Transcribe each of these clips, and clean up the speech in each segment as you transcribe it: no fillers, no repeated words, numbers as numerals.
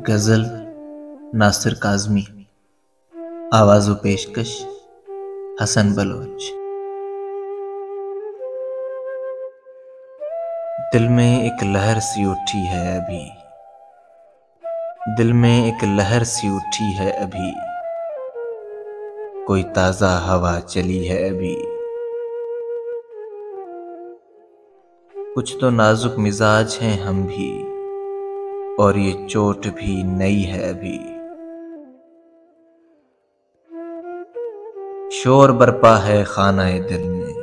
गजल नासिर काज़मी। आवाज़ व पेशकश हसन बलोच। दिल में एक लहर सी उठी है अभी, दिल में एक लहर सी उठी है अभी, कोई ताज़ा हवा चली है अभी। कुछ तो नाजुक मिजाज हैं हम भी, और ये चोट भी नई है अभी। शोर बरपा है खानाए दिल में,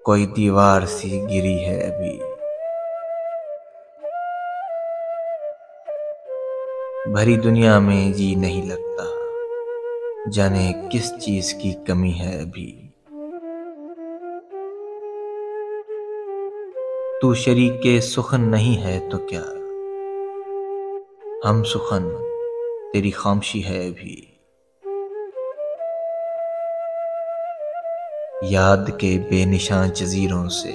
कोई दीवार सी गिरी है अभी। भरी दुनिया में जी नहीं लगता, जाने किस चीज की कमी है अभी। तू शरीके सुखन नहीं है तो क्या, हम सुखन तेरी खामोशी है अभी। याद के बेनिशान जजीरों से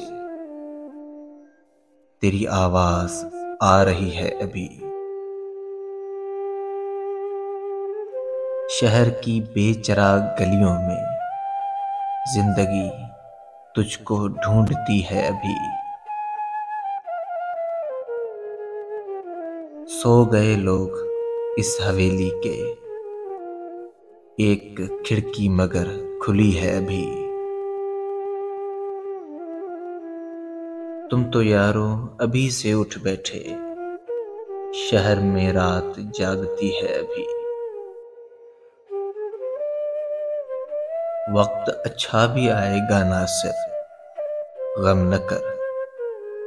तेरी आवाज आ रही है अभी। शहर की बेचराग गलियों में जिंदगी तुझको ढूंढती है अभी। सो गए लोग इस हवेली के, एक खिड़की मगर खुली है अभी। तुम तो यारो अभी से उठ बैठे, शहर में रात जागती है अभी। वक्त अच्छा भी आएगा नासिर, गम न कर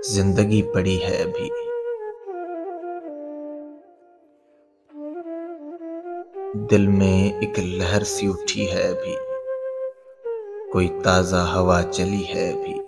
जिंदगी पड़ी है अभी। दिल में एक लहर सी उठी है अभी, कोई ताजा हवा चली है अभी।